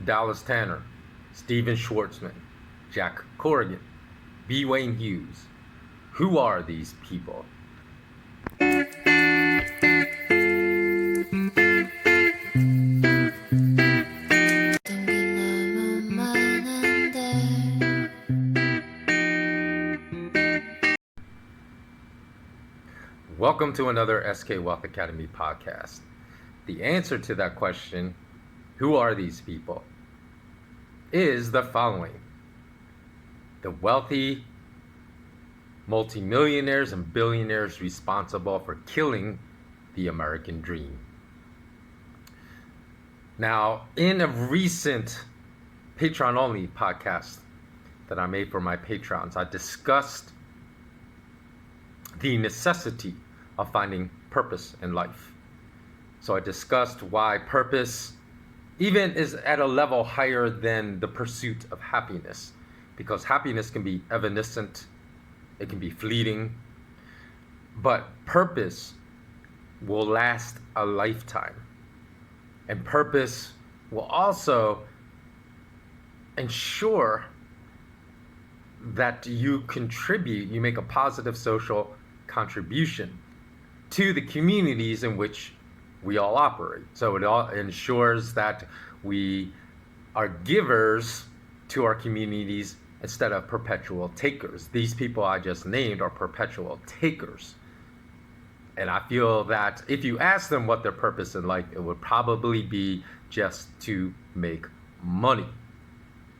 Dallas Tanner, Steven Schwartzman, Jack Corrigan, B. Wayne Hughes. Who are these people? Welcome to another SK Wealth Academy podcast. The answer to that question, who are these people, is the following. The wealthy multimillionaires and billionaires responsible for killing the American dream. Now, in a recent Patreon-only podcast that I made for my patrons, I discussed the necessity of finding purpose in life. So I discussed why purpose even is at a level higher than the pursuit of happiness, because happiness can be evanescent, it can be fleeting, but purpose will last a lifetime. And purpose will also ensure that you contribute, you make a positive social contribution to the communities in which we all operate. So it all ensures that we are givers to our communities instead of perpetual takers. These people I just named are perpetual takers. And I feel that if you ask them what their purpose in life, it would probably be just to make money.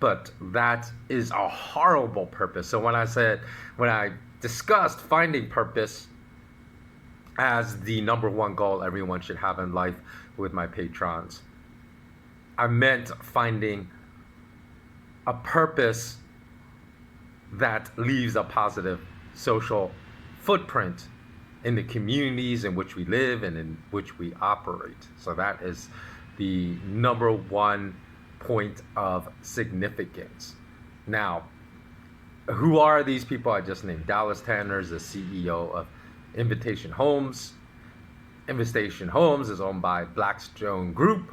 But that is a horrible purpose. So when I discussed finding purpose as the number one goal everyone should have in life with my patrons, I meant finding a purpose that leaves a positive social footprint in the communities in which we live and in which we operate. So that is the number one point of significance. Now, who are these people I just named? Dallas Tanner is the CEO of Invitation Homes. Invitation Homes is owned by Blackstone Group,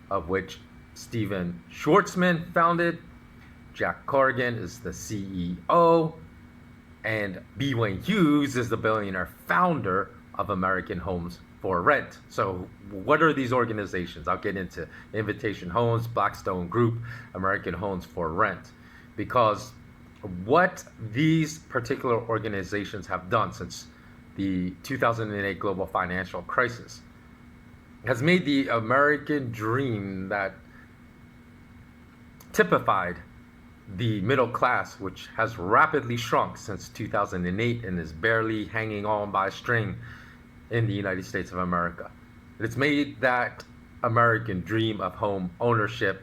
of which Steven Schwartzman founded. Jack Corrigan is the CEO, and B. Wayne Hughes is the billionaire founder of American Homes for Rent. So what are these organizations? I'll get into Invitation Homes, Blackstone Group, American Homes for Rent, because what these particular organizations have done since the 2008 global financial crisis has made the American dream that typified the middle class, which has rapidly shrunk since 2008 and is barely hanging on by a string in the United States of America. It's made that American dream of home ownership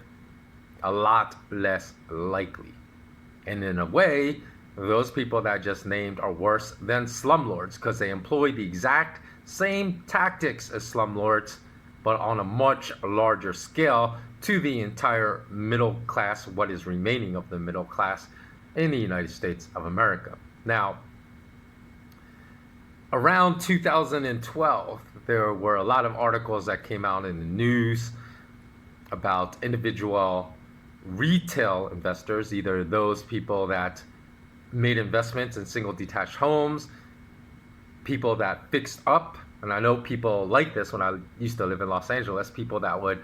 a lot less likely. And in a way, those people that I just named are worse than slumlords, because they employ the exact same tactics as slumlords, but on a much larger scale to the entire middle class, what is remaining of the middle class in the United States of America. Now, around 2012, there were a lot of articles that came out in the news about individual retail investors, either those people that made investments in single detached homes, people that fixed up, and I know people like this when I used to live in Los Angeles, people that would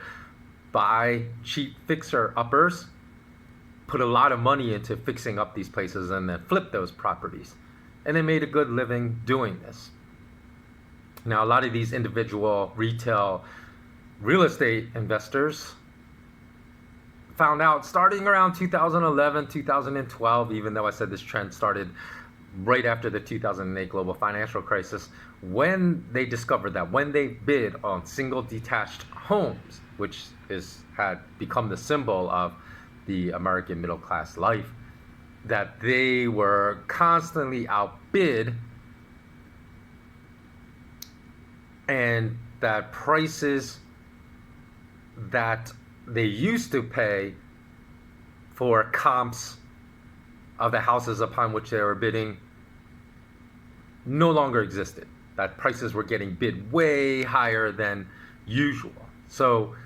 buy cheap fixer-uppers, put a lot of money into fixing up these places and then flip those properties. And they made a good living doing this. Now, a lot of these individual retail real estate investors found out starting around 2011, 2012, even though I said this trend started right after the 2008 global financial crisis, when they discovered that when they bid on single detached homes, which had become the symbol of the American middle class life, that they were constantly outbid, and that prices that they used to pay for comps of the houses upon which they were bidding no longer existed. That prices were getting bid way higher than usual. So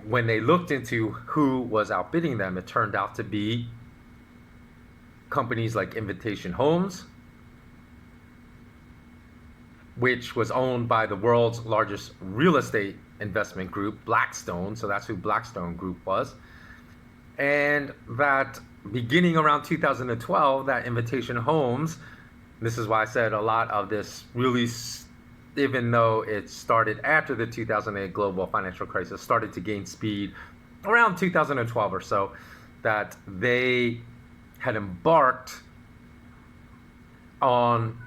when they looked into who was outbidding them, it turned out to be companies like Invitation Homes, which was owned by the world's largest real estate investment group, Blackstone. So that's who Blackstone Group was. And that beginning around 2012, that Invitation Homes, this is why I said a lot of this really, even though it started after the 2008 global financial crisis, started to gain speed around 2012 or so, that they had embarked on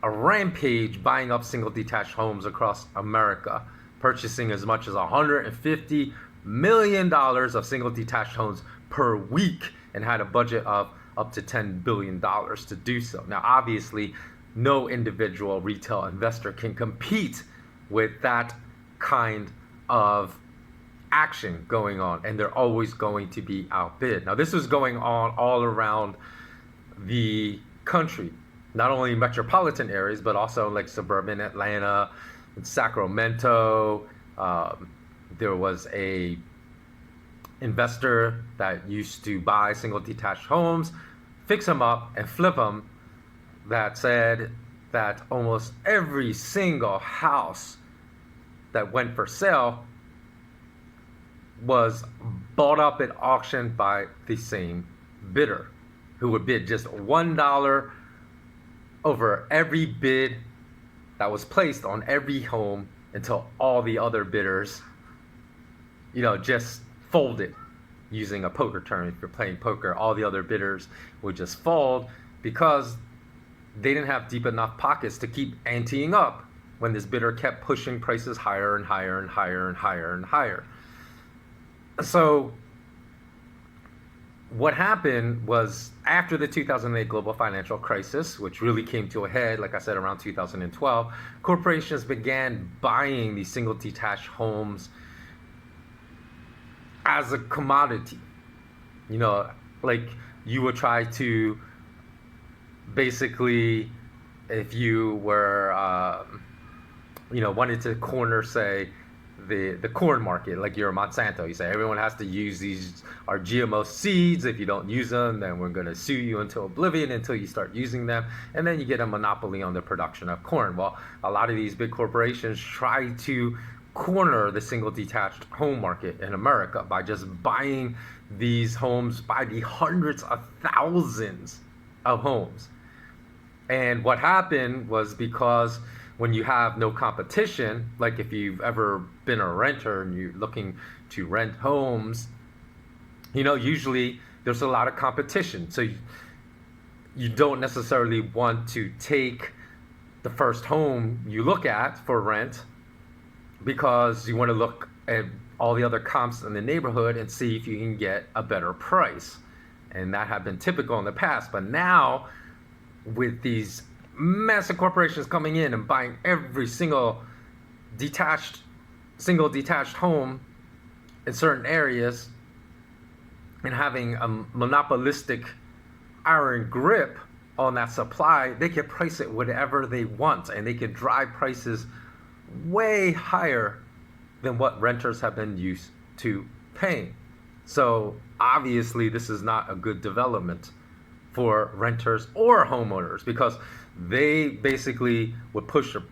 a rampage buying up single detached homes across America, purchasing as much as $150 million of single detached homes per week, and had a budget of up to $10 billion to do so. Now, obviously, no individual retail investor can compete with that kind of action going on, and they're always going to be outbid. Now, this was going on all around the country, not only metropolitan areas, but also like suburban Atlanta and Sacramento. There was a investor that used to buy single detached homes, fix them up and flip them, that said that almost every single house that went for sale was bought up at auction by the same bidder, who would bid just $1 over every bid that was placed on every home until all the other bidders, just folded. Using a poker term, if you're playing poker, all the other bidders would just fold because they didn't have deep enough pockets to keep anteing up when this bidder kept pushing prices higher and higher and higher and higher and higher. So what happened was, after the 2008 global financial crisis, which really came to a head, like I said, around 2012, corporations began buying these single detached homes as a commodity. Like you would try to basically, if you were, wanted to corner, say, the corn market, like you're a Monsanto, you say everyone has to use our GMO seeds. If you don't use them, then we're going to sue you into oblivion until you start using them, and then you get a monopoly on the production of corn. Well, a lot of these big corporations try to corner the single detached home market in America by just buying these homes by the hundreds of thousands of homes. And what happened was, because when you have no competition, like if you've ever been a renter and you're looking to rent homes, usually there's a lot of competition. So you don't necessarily want to take the first home you look at for rent, because you want to look at all the other comps in the neighborhood and see if you can get a better price. And that had been typical in the past. But now, with these massive corporations coming in and buying every single single detached home in certain areas, and having a monopolistic iron grip on that supply, they can price it whatever they want, and they can drive prices way higher than what renters have been used to paying. So obviously this is not a good development for renters or homeowners, because they basically would push the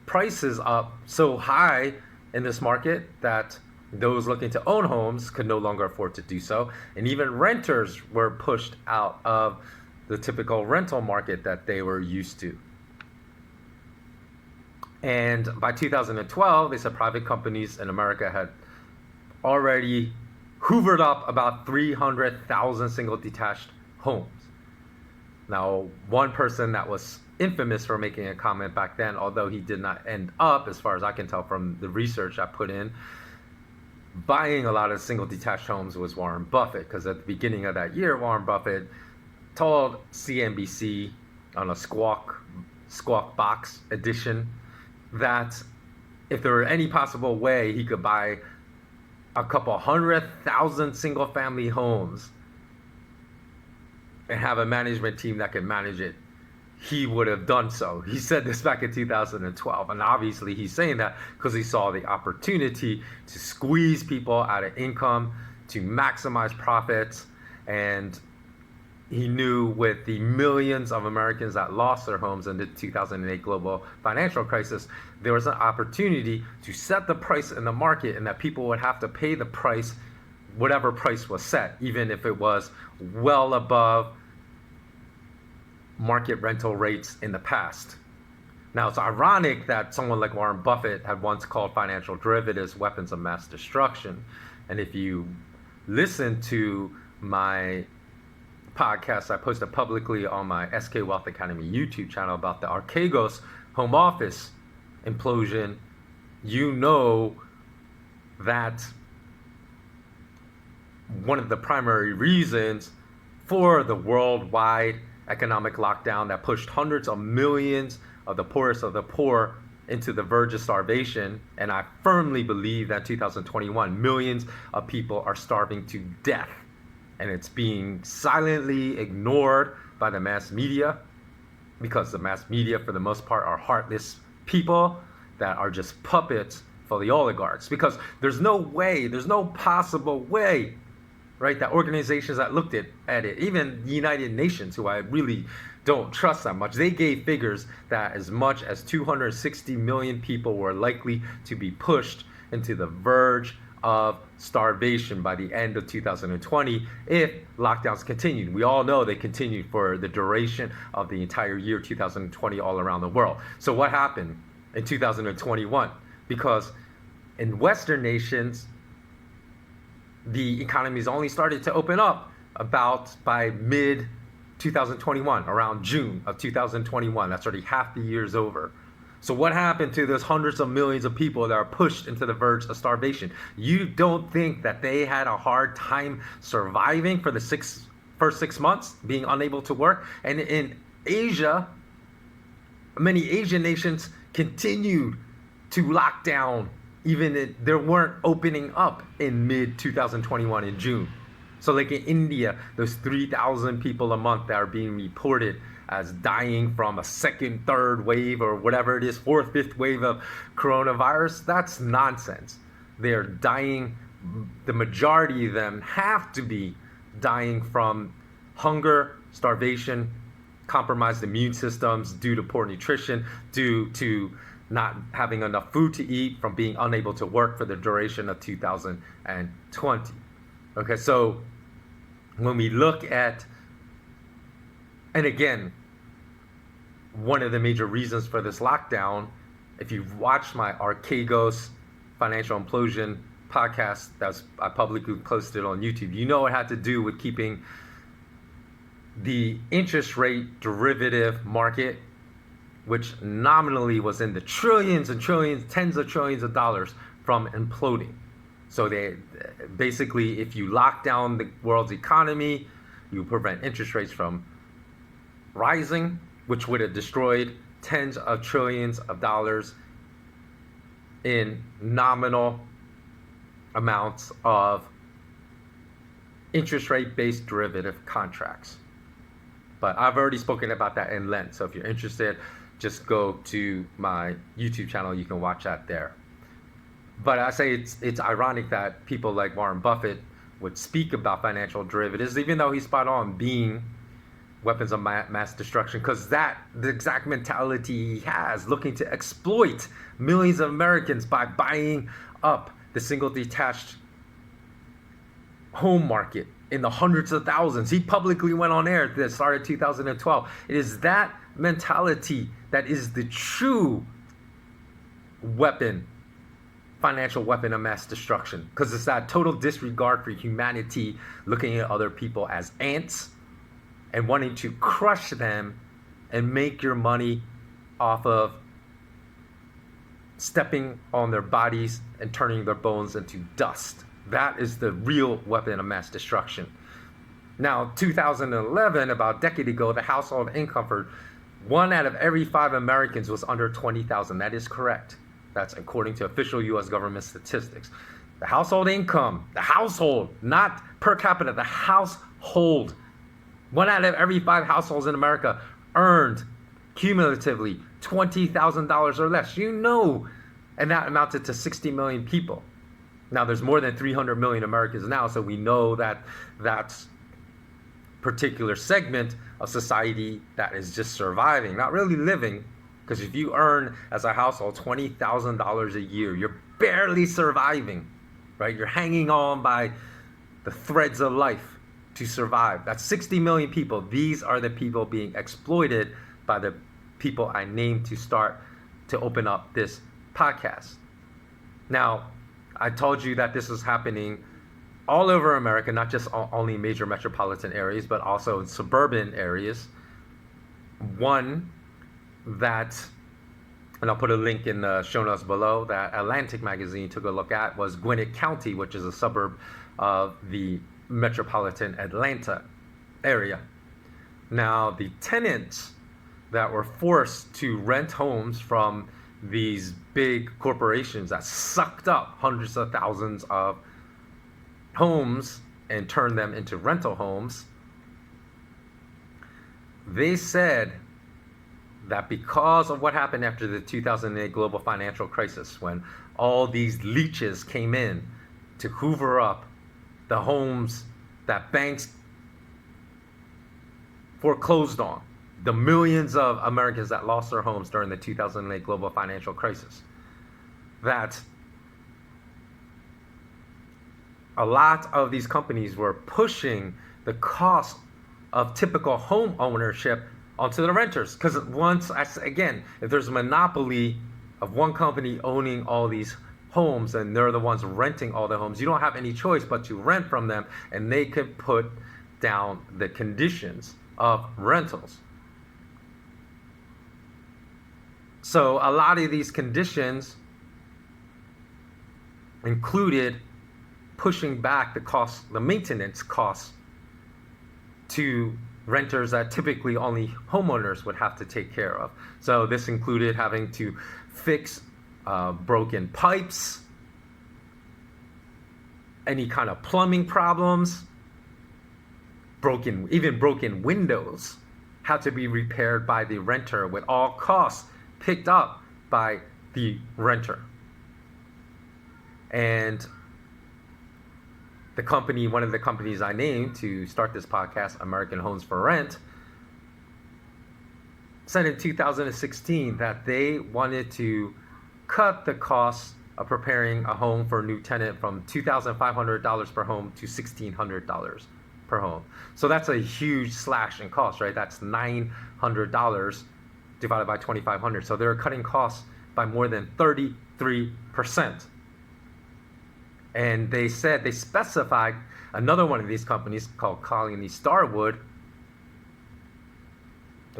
prices up so high in this market that those looking to own homes could no longer afford to do so. And even renters were pushed out of the typical rental market that they were used to. And by 2012, they said private companies in America had already hoovered up about 300,000 single detached homes. Now, one person that was infamous for making a comment back then, although he did not end up, as far as I can tell from the research I put in, buying a lot of single detached homes, was Warren Buffett. Because at the beginning of that year, Warren Buffett told CNBC on a Squawk Box edition that if there were any possible way he could buy a couple 100,000 single family homes and have a management team that could manage it, he would have done so. He said this back in 2012. And obviously he's saying that because he saw the opportunity to squeeze people out of income, to maximize profits. And he knew with the millions of Americans that lost their homes in the 2008 global financial crisis, there was an opportunity to set the price in the market and that people would have to pay the price, whatever price was set, even if it was well above market rental rates in the past. Now, it's ironic that someone like Warren Buffett had once called financial derivatives weapons of mass destruction. And if you listen to my podcast I posted publicly on my SK Wealth Academy YouTube channel about the Archegos home office implosion, you know that one of the primary reasons for the worldwide economic lockdown that pushed hundreds of millions of the poorest of the poor into the verge of starvation, and I firmly believe that 2021 millions of people are starving to death, and it's being silently ignored by the mass media, because the mass media for the most part are heartless people that are just puppets for the oligarchs. Because there's no way, there's no possible way, right, that organizations that looked at it, even the United Nations, who I really don't trust that much, they gave figures that as much as 260 million people were likely to be pushed into the verge of starvation by the end of 2020 if lockdowns continued. We all know they continued for the duration of the entire year 2020 all around the world. So what happened in 2021? Because in Western nations, the economies only started to open up about by mid 2021, around June of 2021. That's already half the year's over. So what happened to those hundreds of millions of people that are pushed into the verge of starvation? You don't think that they had a hard time surviving for the first 6 months, being unable to work? And in Asia, many Asian nations continued to lock down, even if they weren't opening up in mid 2021 in June. So like in India, those 3,000 people a month that are being reported as dying from a second, third wave or whatever it is, fourth, fifth wave of coronavirus, that's nonsense. They're dying, the majority of them have to be dying from hunger, starvation, compromised immune systems due to poor nutrition, due to not having enough food to eat, from being unable to work for the duration of 2020. Okay, so when we look at, and again, one of the major reasons for this lockdown, if you've watched my Archegos Financial Implosion podcast I publicly posted on YouTube, you know it had to do with keeping the interest rate derivative market, which nominally was in the trillions and trillions, tens of trillions of dollars, from imploding. So they basically, if you lock down the world's economy, you prevent interest rates from rising, which would have destroyed tens of trillions of dollars in nominal amounts of interest rate-based derivative contracts. But I've already spoken about that in length. So if you're interested, just go to my YouTube channel. You can watch that there. But I say it's ironic that people like Warren Buffett would speak about financial derivatives, even though he's spot on being weapons of mass destruction, because the exact mentality he has, looking to exploit millions of Americans by buying up the single detached home market in the hundreds of thousands. He publicly went on air at the start of 2012. It is that mentality that is the true weapon, financial weapon of mass destruction, because it's that total disregard for humanity, looking at other people as ants and wanting to crush them and make your money off of stepping on their bodies and turning their bones into dust. That is the real weapon of mass destruction. Now, 2011, about a decade ago, the household income for 1 out of every 5 Americans was under $20,000. That is correct. That's according to official U.S. government statistics. The household income, the household, not per capita, the household. 1 out of every 5 households in America earned cumulatively $20,000 or less. And that amounted to 60 million people. Now, there's more than 300 million Americans now, so we know that that's particular segment of society that is just surviving, not really living. Because if you earn as a household $20,000 a year, you're barely surviving, right? You're hanging on by the threads of life to survive. That's 60 million people. These are the people being exploited by the people I named to open up this podcast. Now, I told you that this was happening all over America, not just only major metropolitan areas, but also in suburban areas. One that, and I'll put a link in the show notes below, that Atlantic magazine took a look at was Gwinnett County, which is a suburb of the metropolitan Atlanta area. Now, the tenants that were forced to rent homes from these big corporations that sucked up hundreds of thousands of homes and turned them into rental homes, they said that because of what happened after the 2008 global financial crisis, when all these leeches came in to hoover up the homes that banks foreclosed on, the millions of Americans that lost their homes during the 2008 global financial crisis, that a lot of these companies were pushing the cost of typical home ownership onto the renters. Because if there's a monopoly of one company owning all these homes and they're the ones renting all the homes, you don't have any choice but to rent from them, and they could put down the conditions of rentals. So a lot of these conditions included pushing back the maintenance costs to renters that typically only homeowners would have to take care of. So this included having to fix broken pipes, any kind of plumbing problems, broken windows had to be repaired by the renter, with all costs picked up by the renter. And one of the companies I named to start this podcast, American Homes for Rent, said in 2016 that they wanted to cut the cost of preparing a home for a new tenant from $2,500 per home to $1,600 per home. So that's a huge slash in cost, right? That's $900 divided by 2,500. So they're cutting costs by more than 33%. And they specified another one of these companies called Colony Starwood.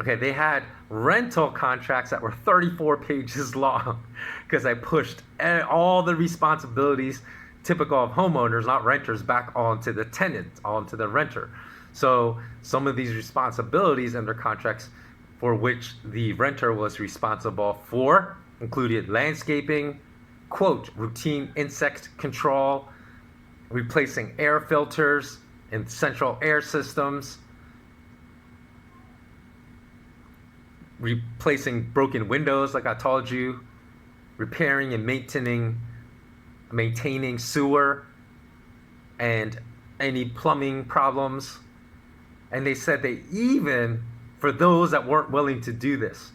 Okay, they had rental contracts that were 34 pages long because they pushed all the responsibilities typical of homeowners, not renters, back onto the tenant, onto the renter. So some of these responsibilities in their contracts for which the renter was responsible for included landscaping, quote, routine insect control, replacing air filters in central air systems, replacing broken windows, like I told you, repairing and maintaining sewer and any plumbing problems. And they said they even, for those that weren't willing to do this,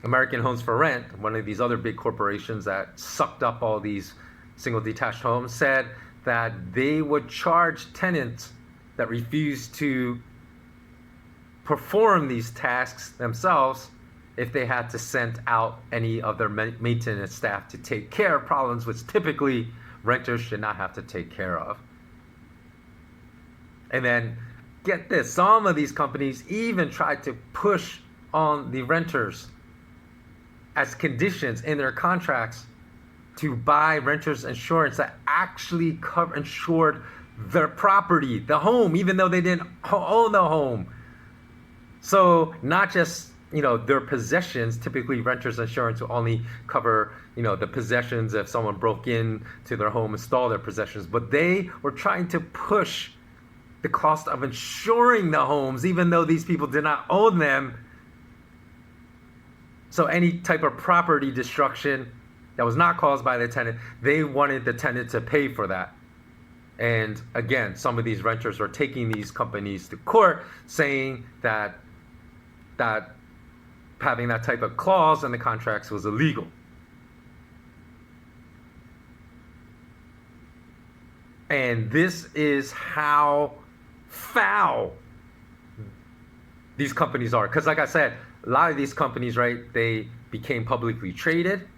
American Homes for Rent, one of these other big corporations that sucked up all these single detached homes, said that they would charge tenants that refused to perform these tasks themselves if they had to send out any of their maintenance staff to take care of problems which typically renters should not have to take care of. And then, get this, some of these companies even tried to push on the renters as conditions in their contracts to buy renters insurance that actually insured their property, the home, even though they didn't own the home. So not just, their possessions. Typically renters insurance will only cover, the possessions if someone broke in to their home and stole their possessions, but they were trying to push the cost of insuring the homes, even though these people did not own them, So any type of property destruction that was not caused by the tenant, they wanted the tenant to pay for that. And again, some of these renters were taking these companies to court saying that having that type of clause in the contracts was illegal. And this is how foul these companies are. Because like I said, a lot of these companies, right, they became publicly traded.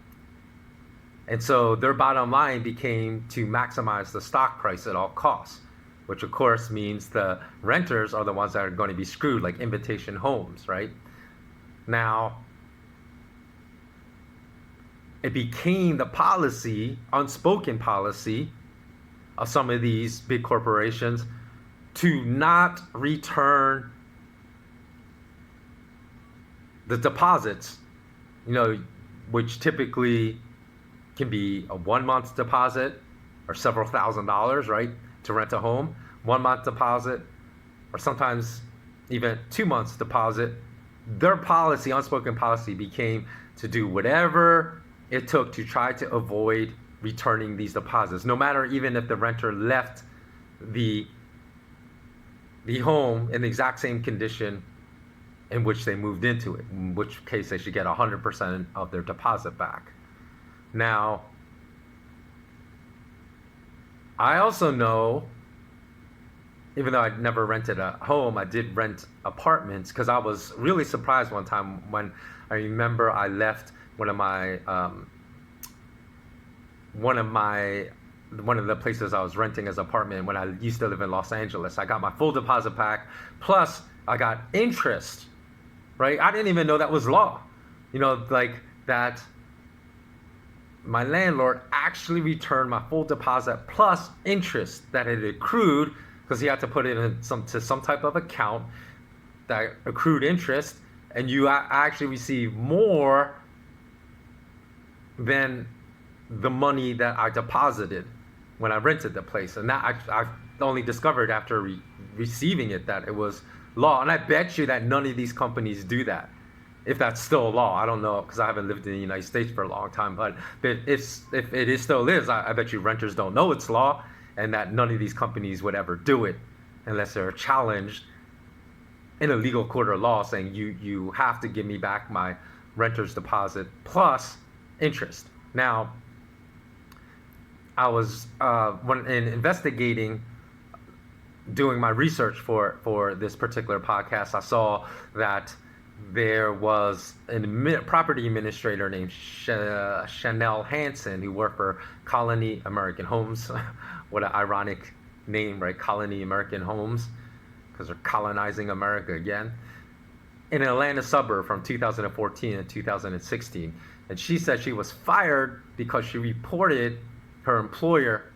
And so their bottom line became to maximize the stock price at all costs, which of course means the renters are the ones that are going to be screwed, like Invitation Homes, right? Now, it became the policy, unspoken policy, of some of these big corporations to not return the deposits, which typically can be a 1 month deposit or several $1,000s, right, to rent a home. 1 month deposit, or sometimes even 2 months deposit. Their policy, unspoken policy, became to do whatever it took to try to avoid returning these deposits, no matter even if the renter left the home in the exact same condition in which they moved into it, in which case they should get 100% of their deposit back. Now, I also know, even though I'd never rented a home, I did rent apartments, because I was really surprised one time when I remember I left one of the places I was renting as an apartment when I used to live in Los Angeles. I got my full deposit back, plus I got interest, right? I didn't even know that was law. Like that my landlord actually returned my full deposit plus interest that had accrued, because he had to put it in some type of account that accrued interest, and you actually receive more than the money that I deposited when I rented the place. And that I only discovered after receiving it that it was law. And I bet you that none of these companies do that, if that's still a law. I don't know, because I haven't lived in the United States for a long time. But if it still is, I bet you renters don't know it's law, and that none of these companies would ever do it unless they're challenged in a legal court of law saying you have to give me back my renter's deposit plus interest. Now, I was when in investigating, doing my research for this particular podcast, I saw that there was a property administrator named Chanel Hansen, who worked for Colony American Homes. What an ironic name, right? Colony American Homes, because they're colonizing America again. In an Atlanta suburb from 2014 and 2016. And she said she was fired because she reported her employer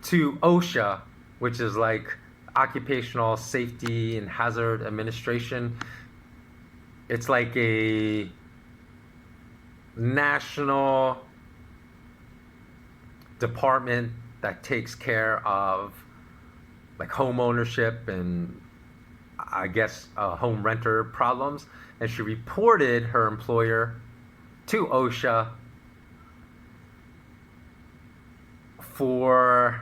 to OSHA, which is like Occupational Safety and Hazard Administration. It's like a national department that takes care of like home ownership and I guess home renter problems. And she reported her employer to OSHA for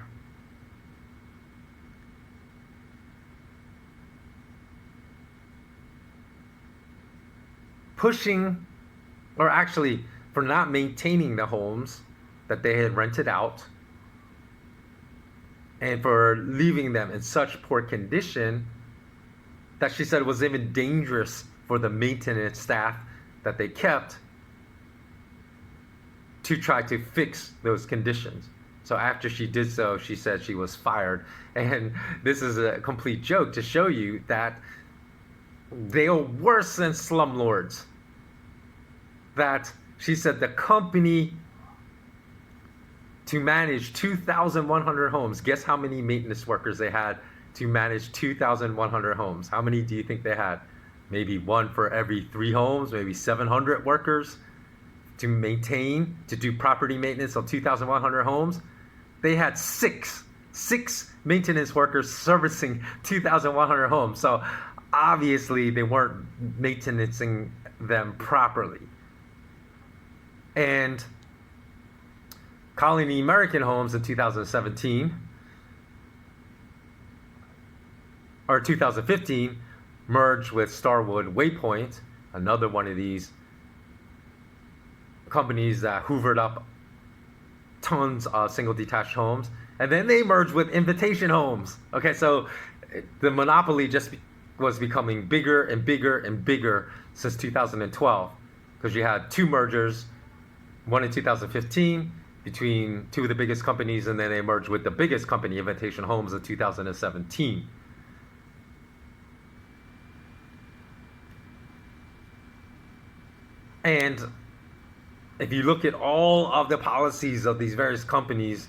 pushing, or actually for not maintaining the homes that they had rented out, and for leaving them in such poor condition that she said was even dangerous for the maintenance staff that they kept to try to fix those conditions. So after she did so, she said she was fired. And this is a complete joke to show you that they are worse than slumlords. That she said the company to manage 2,100 homes, guess how many maintenance workers they had to manage 2,100 homes? How many do you think they had? Maybe one for every 3 homes, maybe 700 workers to maintain, to do property maintenance on 2,100 homes. They had six maintenance workers servicing 2,100 homes. So obviously they weren't maintaining them properly. And Colony American Homes in 2017 or 2015 merged with Starwood Waypoint, another one of these companies that hoovered up tons of single detached homes. And then they merged with Invitation Homes. Okay, so the monopoly just was becoming bigger and bigger and bigger since 2012, because you had two mergers, one in 2015 between two of the biggest companies, and then they merged with the biggest company, Invitation Homes, in 2017. And if you look at all of the policies of these various companies,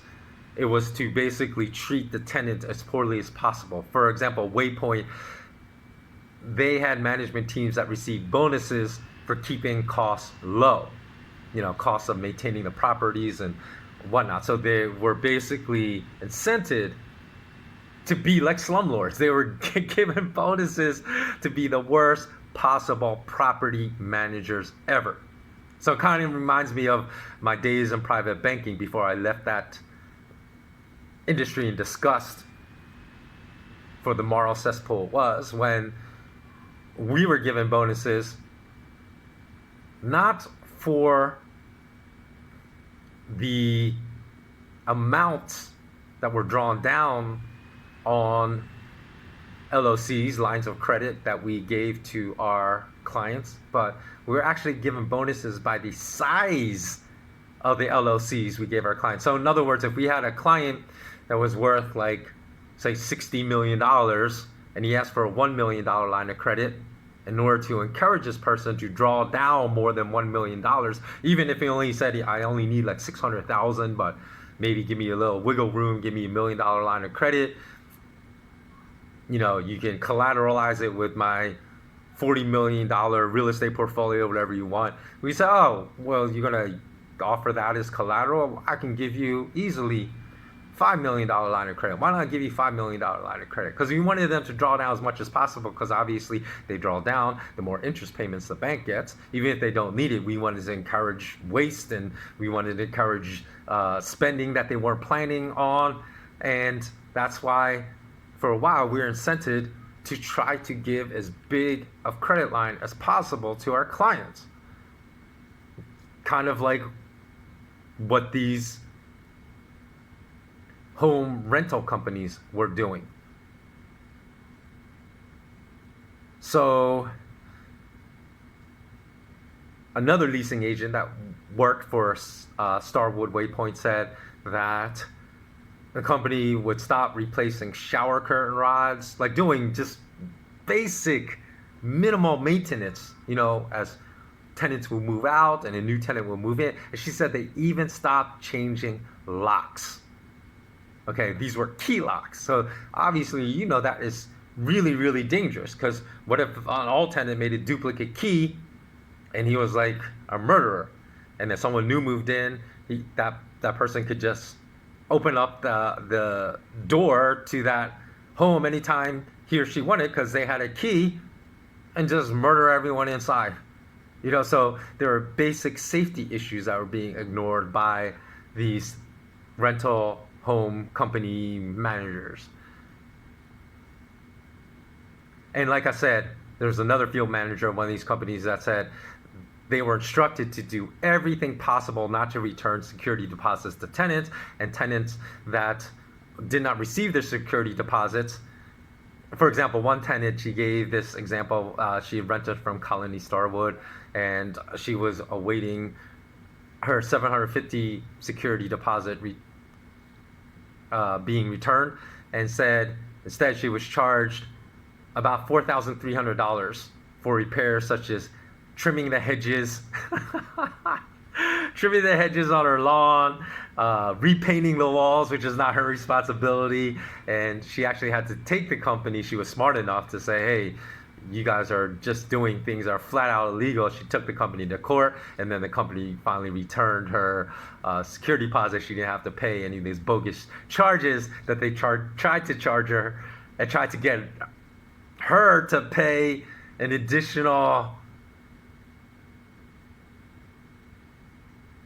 it was to basically treat the tenant as poorly as possible. For example, Waypoint, they had management teams that received bonuses for keeping costs low, costs of maintaining the properties and whatnot. So they were basically incented to be like slumlords. They were given bonuses to be the worst possible property managers ever. So it kind of reminds me of my days in private banking before I left that industry in disgust for the moral cesspool it was, when we were given bonuses not for the amounts that were drawn down on LOCs, lines of credit, that we gave to our clients, but we were actually given bonuses by the size of the LOCs we gave our clients. So in other words, if we had a client that was worth, like, say, $60 million, and he asked for a $1 million line of credit, in order to encourage this person to draw down more than $1 million, even if he only said, I only need like 600,000, but maybe give me a little wiggle room, give me $1 million line of credit. You can collateralize it with my $40 million real estate portfolio, whatever you want. We say, oh, well, you're going to offer that as collateral? I can give you easily $5 million line of credit. Why not give you $5 million line of credit? Because we wanted them to draw down as much as possible, because obviously they draw down, the more interest payments the bank gets. Even if they don't need it, we wanted to encourage waste, and we wanted to encourage spending that they weren't planning on. And that's why for a while we were incented to try to give as big of credit line as possible to our clients. Kind of like what these home rental companies were doing. So another leasing agent that worked for Starwood Waypoint said that the company would stop replacing shower curtain rods, like doing just basic minimal maintenance, as tenants will move out and a new tenant will move in. And she said they even stopped changing locks. Okay, these were key locks. So obviously, that is really, really dangerous, because what if an alt tenant made a duplicate key and he was like a murderer, and if someone new moved in, that person could just open up the door to that home anytime he or she wanted, because they had a key, and just murder everyone inside. So there are basic safety issues that were being ignored by these rental home company managers. And like I said, there's another field manager of one of these companies that said they were instructed to do everything possible not to return security deposits to tenants, and tenants that did not receive their security deposits. For example, one tenant, she gave this example, she rented from Colony Starwood, and she was awaiting her $750 security deposit being returned, and said instead she was charged about $4,300 for repairs such as trimming the hedges, trimming the hedges on her lawn, repainting the walls, which is not her responsibility. And she actually had to take the company. She was smart enough to say, hey, you guys are just doing things that are flat out illegal. She took the company to court, and then the company finally returned her security deposit. She didn't have to pay any of these bogus charges that they tried to charge her and tried to get her to pay an additional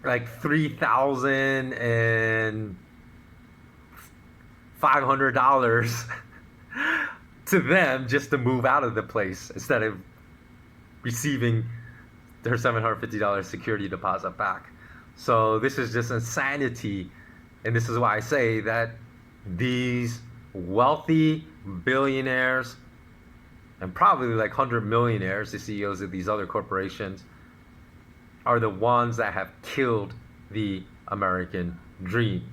like $3,500 to them just to move out of the place instead of receiving their $750 security deposit back. So this is just insanity. And this is why I say that these wealthy billionaires and probably like 100 millionaires, the CEOs of these other corporations, are the ones that have killed the American dream.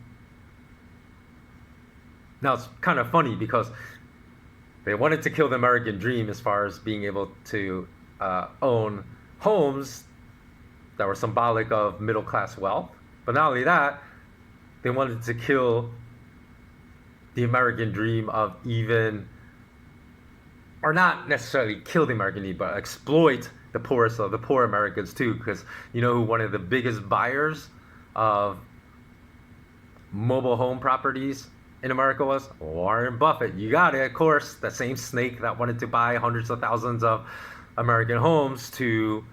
Now it's kind of funny because they wanted to kill the American dream as far as being able to own homes that were symbolic of middle class wealth. But not only that, they wanted to kill the American dream of even, or not necessarily kill the American dream, but exploit the poorest of the poor Americans too. Because you know who one of the biggest buyers of mobile home properties in America was? Warren Buffett. You got it, of course, the same snake that wanted to buy hundreds of thousands of American homes to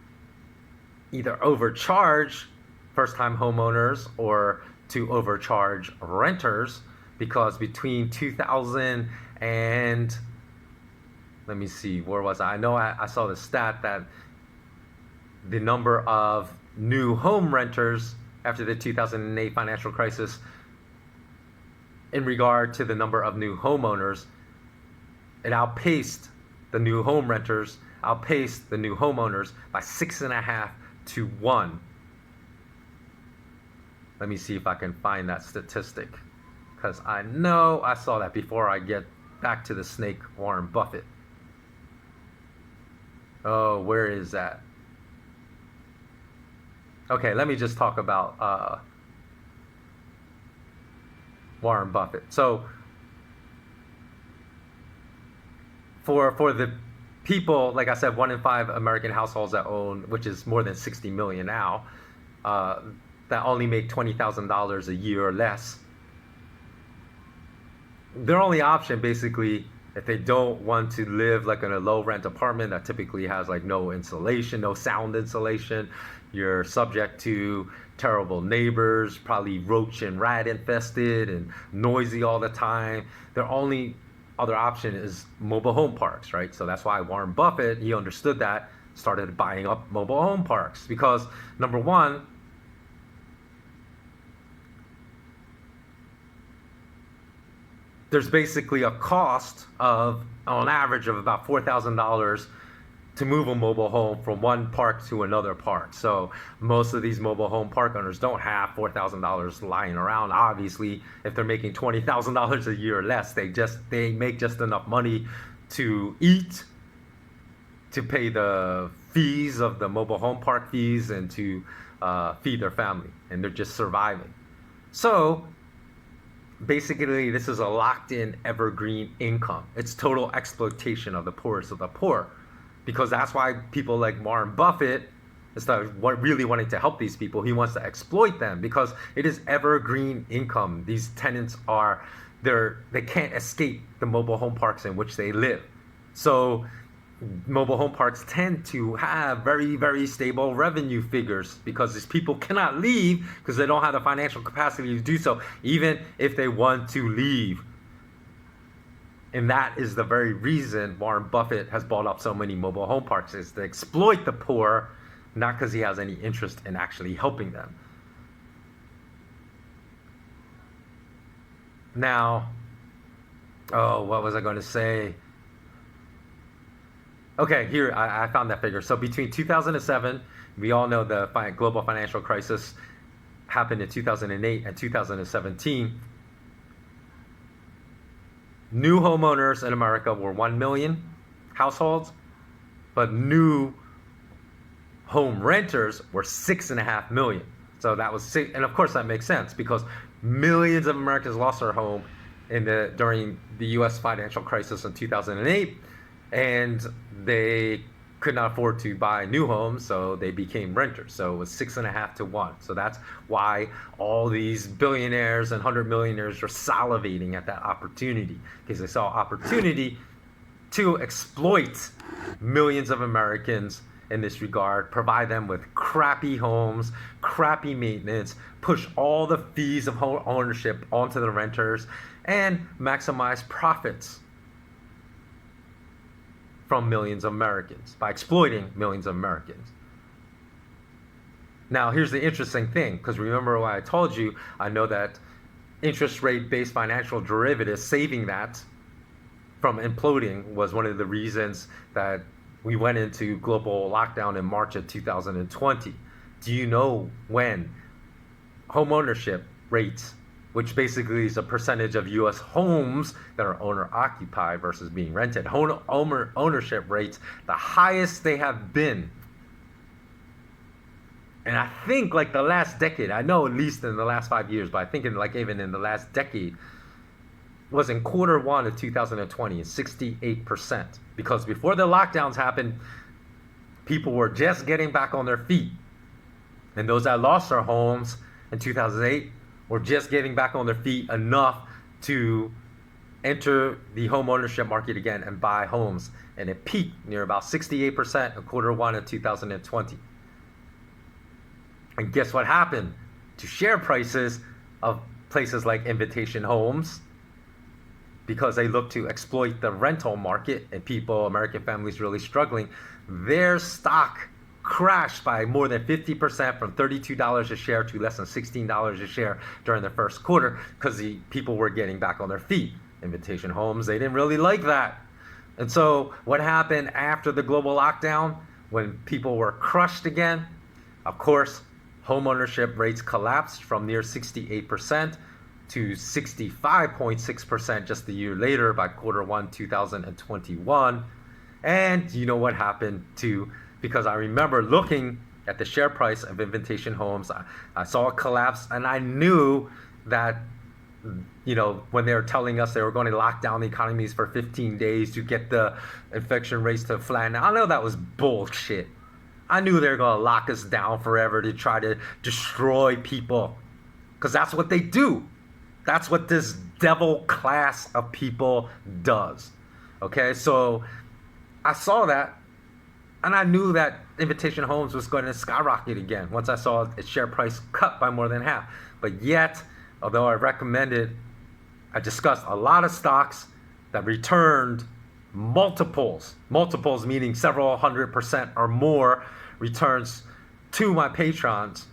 either overcharge first-time homeowners or to overcharge renters, because between 2000 and, let me see, where was I? I know I saw the stat that the number of new home renters after the 2008 financial crisis in regard to the number of new homeowners, it outpaced the new home renters, outpaced the new homeowners by 6.5 to 1. Let me see if I can find that statistic, because I know I saw that before I get back to the snake Warren Buffett. Oh, where is that? Okay, let me just talk about Warren Buffett. So for the people, like I said, 1 in 5 American households that own, which is more than 60 million now, that only make $20,000 a year or less, their only option basically, if they don't want to live like in a low rent apartment that typically has like no insulation, no sound insulation, you're subject to terrible neighbors, probably roach and rat infested and noisy all the time, their only other option is mobile home parks, right? So that's why Warren Buffett, he understood that, started buying up mobile home parks, because number one, there's basically a cost of, on average, of about $4,000 to move a mobile home from one park to another park. So most of these mobile home park owners don't have $4,000 lying around. Obviously, if they're making $20,000 a year or less, they make just enough money to eat, to pay the fees of the mobile home park fees, and to feed their family, and they're just surviving. So basically, this is a locked-in evergreen income. It's total exploitation of the poorest of the poor, because that's why people like Warren Buffett, instead of really wanting to help these people, he wants to exploit them, because it is evergreen income. These tenants they can't escape the mobile home parks in which they live. So mobile home parks tend to have very, very stable revenue figures, because these people cannot leave because they don't have the financial capacity to do so, even if they want to leave. And that is the very reason Warren Buffett has bought up so many mobile home parks, is to exploit the poor, not because he has any interest in actually helping them. Now, what was I going to say? Okay, here, I found that figure. So between 2007, we all know the global financial crisis happened in 2008 and 2017. New homeowners in America were 1 million households, but new home renters were 6.5 million. So that was six, and of course that makes sense, because millions of Americans lost their home during the U.S. financial crisis in 2008, and they could not afford to buy new homes, so they became renters. So it was 6.5 to 1. So that's why all these billionaires and 100 millionaires are salivating at that opportunity, because they saw opportunity to exploit millions of Americans in this regard, provide them with crappy homes, crappy maintenance, push all the fees of home ownership onto the renters, and maximize profits from millions of Americans by exploiting millions of Americans. Now, here's the interesting thing, because remember what I told you, I know that interest rate-based financial derivatives, saving that from imploding was one of the reasons that we went into global lockdown in March of 2020. Do you know when home ownership rates, which basically is a percentage of U.S. homes that are owner-occupied versus being rented, home ownership rates, the highest they have been? And I think like the last decade, I know at least in the last 5 years, but I think in like even in the last decade, was in Q1 of 2020, 68%. Because before the lockdowns happened, people were just getting back on their feet. And those that lost their homes in 2008 were just getting back on their feet enough to enter the home ownership market again and buy homes. And it peaked near about 68% in Q1 of 2020. And guess what happened to share prices of places like Invitation Homes? Because they look to exploit the rental market and people, American families really struggling, their stock crashed by more than 50% from $32 a share to less than $16 a share during the first quarter because the people were getting back on their feet. Invitation Homes, they didn't really like that. And so what happened after the global lockdown when people were crushed again? Of course, home ownership rates collapsed from near 68% to 65.6% just a year later by Q1 2021. And you know what happened too, because I remember looking at the share price of Invitation Homes, I saw it collapse, and I knew that, you know, when they were telling us they were going to lock down the economies for 15 days to get the infection rates to flatten, I know that was bullshit. I knew they were going to lock us down forever to try to destroy people, because that's what they do. That's what this devil class of people does. Okay, so I saw that, and I knew that Invitation Homes was going to skyrocket again once I saw its share price cut by more than half. But yet, although I discussed a lot of stocks that returned multiples meaning several 100% or more returns to my patrons,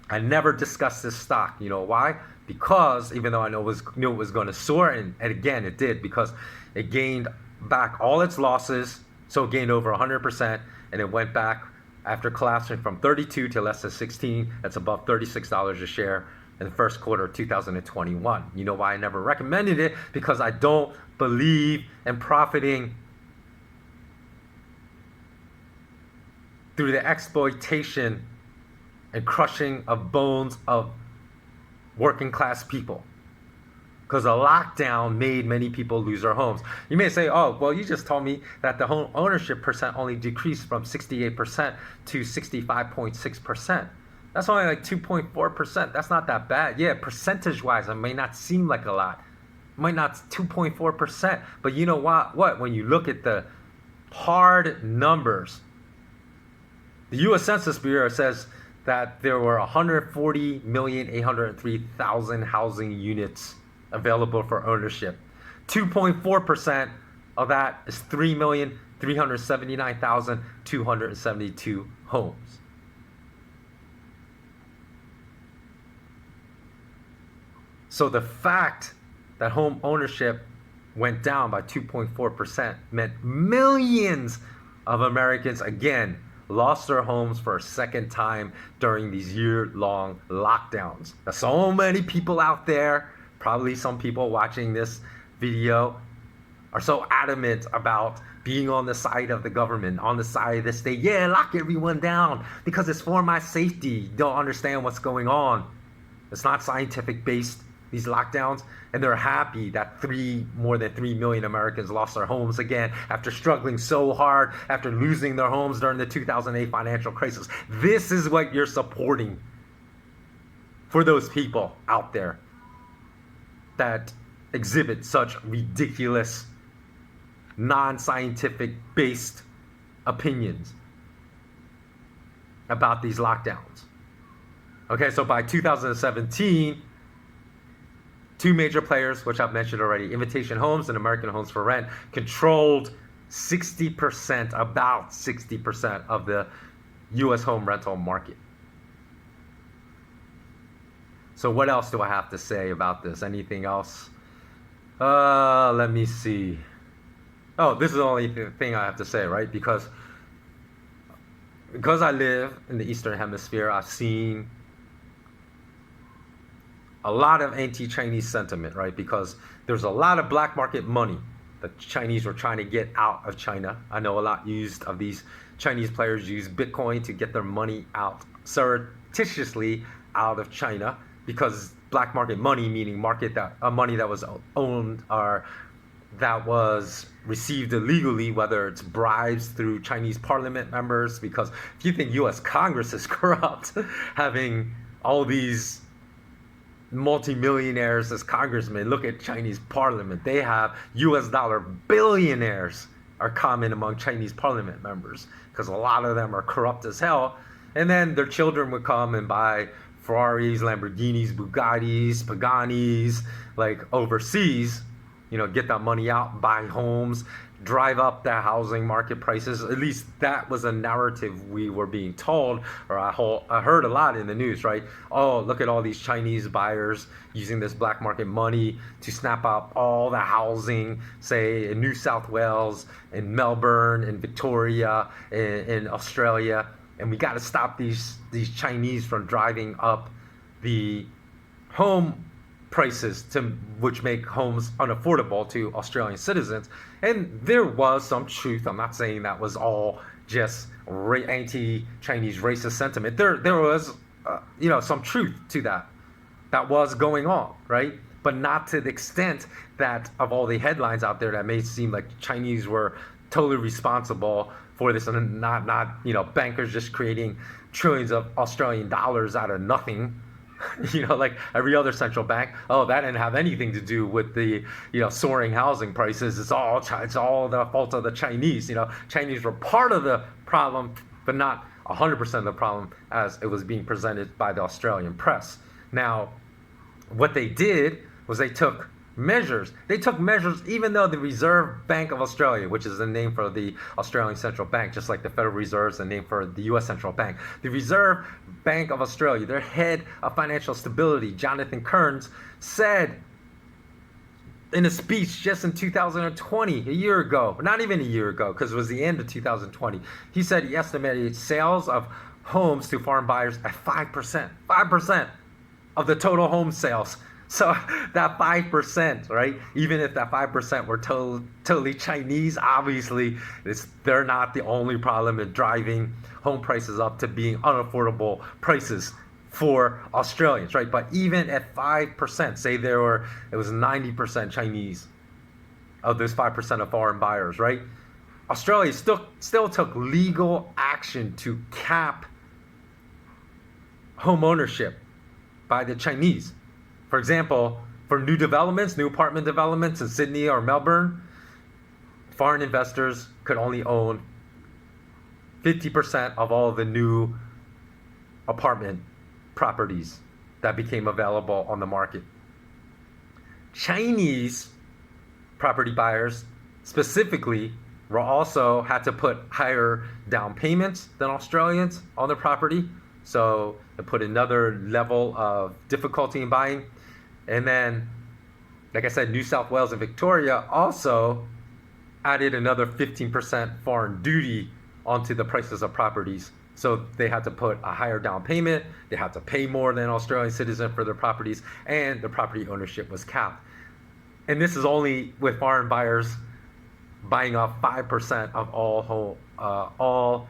I never discussed this stock. You know why? Because even though I knew it was going to soar, and again it did, because it gained back all its losses, so it gained over 100%, and it went back after collapsing from 32 to less than 16. That's above $36 a share in the first quarter of 2021. You know why I never recommended it? Because I don't believe in profiting through the exploitation and crushing of bones of working class people. Because a lockdown made many people lose their homes. You may say, oh, well, you just told me that the home ownership percent only decreased from 68% to 65.6%. That's only like 2.4%. That's not that bad. Yeah, percentage-wise, it may not seem like a lot. It might not 2.4%. But you know what? When you look at the hard numbers, the U.S. Census Bureau says that there were 140,803,000 housing units available for ownership. 2.4% of that is 3,379,272 homes. So the fact that home ownership went down by 2.4% meant millions of Americans, again, lost their homes for a second time during these year-long lockdowns. Now, so many people out there, probably some people watching this video, are so adamant about being on the side of the government, on the side of the state. Yeah, lock everyone down because it's for my safety. You don't understand what's going on. It's not scientific based, these lockdowns, and they're happy that more than 3 million Americans lost their homes again after struggling so hard, after losing their homes during the 2008 financial crisis. This is what you're supporting for those people out there that exhibit such ridiculous non-scientific based opinions about these lockdowns. Okay, so by 2017, two major players, which I've mentioned already, Invitation Homes and American Homes for Rent, controlled 60%, about 60% of the U.S. home rental market. So what else do I have to say about this? Anything else? Let me see. Oh, this is the only thing I have to say, right? Because I live in the Eastern Hemisphere, I've seen a lot of anti-Chinese sentiment, right? Because there's a lot of black market money that Chinese were trying to get out of China. I know a lot of these Chinese players use Bitcoin to get their money out surreptitiously out of China, because black market money, meaning money that was owned or that was received illegally, whether it's bribes through Chinese parliament members. Because if you think U.S. Congress is corrupt, having all these multimillionaires as congressmen, look at Chinese parliament. They have US dollar billionaires are common among Chinese parliament members, because a lot of them are corrupt as hell. And then their children would come and buy Ferraris, Lamborghinis, Bugattis, Paganis, like overseas, get that money out, buy homes, drive up the housing market prices. At least that was a narrative we were being told, or I heard a lot in the news, right? Oh, look at all these Chinese buyers using this black market money to snap up all the housing, say in New South Wales, in Melbourne, in Victoria, in Australia. And we got to stop these Chinese from driving up the home prices, which make homes unaffordable to Australian citizens. And there was some truth. I'm not saying that was all just anti-Chinese racist sentiment. There was some truth to that was going on, right? But not to the extent that of all the headlines out there that may seem like Chinese were totally responsible for this, and not bankers just creating trillions of Australian dollars out of nothing. Like every other central bank. Oh, that didn't have anything to do with the soaring housing prices. It's all the fault of the Chinese. Chinese were part of the problem, but not 100% of the problem as it was being presented by the Australian press. Now, what they did was they took measures. They took measures even though the Reserve Bank of Australia, which is the name for the Australian Central Bank, just like the Federal Reserve is the name for the U.S. Central Bank. The Reserve Bank of Australia, their head of financial stability, Jonathan Kearns, said in a speech just in 2020, a year ago, not even a year ago, because it was the end of 2020, he said he estimated sales of homes to foreign buyers at 5% of the total home sales. So that 5%, right? Even if that 5% were totally Chinese, obviously they're not the only problem in driving home prices up to being unaffordable prices for Australians, right? But even at 5%, say it was 90% Chinese of those 5% of foreign buyers, right? Australia still took legal action to cap home ownership by the Chinese. For example, for new apartment developments in Sydney or Melbourne, foreign investors could only own 50% of all the new apartment properties that became available on the market. Chinese property buyers specifically had to put higher down payments than Australians on their property. So it put another level of difficulty in buying. And then, like I said, New South Wales and Victoria also added another 15% foreign duty onto the prices of properties. So they had to put a higher down payment, they had to pay more than Australian citizens for their properties, and the property ownership was capped. And this is only with foreign buyers buying up 5% of all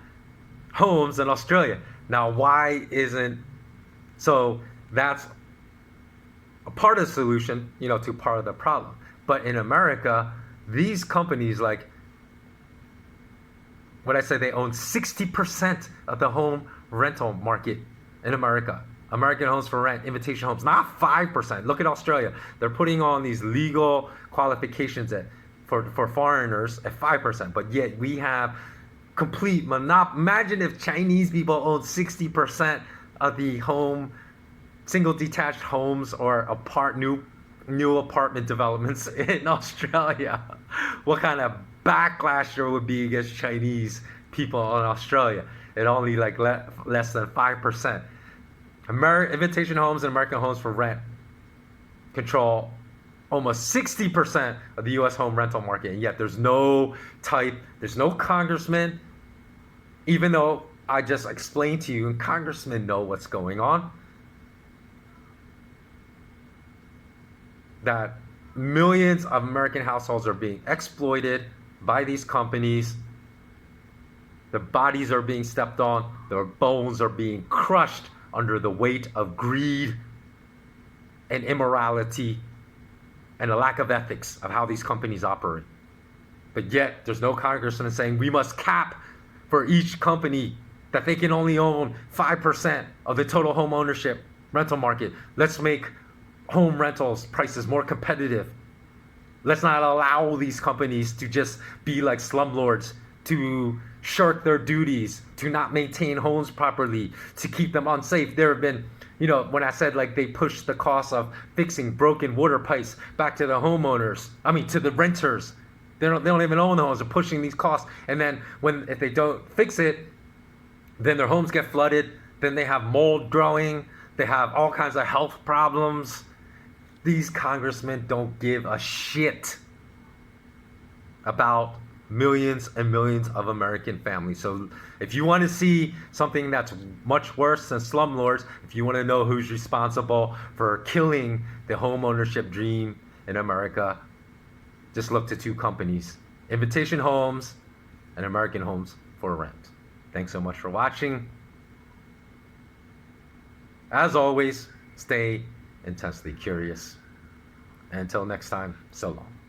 homes in Australia. Now, so that's a part of the solution, to part of the problem. But in America, these companies, like what I say, they own 60% of the home rental market in America. American Homes for Rent, Invitation Homes, not 5%. Look at Australia. They're putting on these legal qualifications that for foreigners at 5%. But yet we have complete monopoly. Imagine if Chinese people own 60% of the single detached homes or new apartment developments in Australia. What kind of backlash there would be against Chinese people in Australia? It only like less than 5%. Invitation homes and American homes for rent control almost 60% of the U.S. home rental market, and yet there's no congressman, even though I just explained to you, and congressmen know what's going on, that millions of American households are being exploited by these companies. Their bodies are being stepped on, their bones are being crushed under the weight of greed and immorality and a lack of ethics of how these companies operate. But yet, there's no congressman saying we must cap for each company that they can only own 5% of the total home ownership rental market. Let's make home rentals prices more competitive. Let's not allow these companies to just be like slumlords, to shirk their duties, to not maintain homes properly, to keep them unsafe. There have been, when I said like they push the cost of fixing broken water pipes back to the homeowners, to the renters. They don't even own the homes. They're pushing these costs. And then if they don't fix it, then their homes get flooded. Then they have mold growing. They have all kinds of health problems. These congressmen don't give a shit about millions and millions of American families. So if you want to see something that's much worse than slumlords, if you want to know who's responsible for killing the home ownership dream in America, just look to two companies, Invitation Homes and American Homes for Rent. Thanks so much for watching. As always, stay intensely curious. And until next time, so long.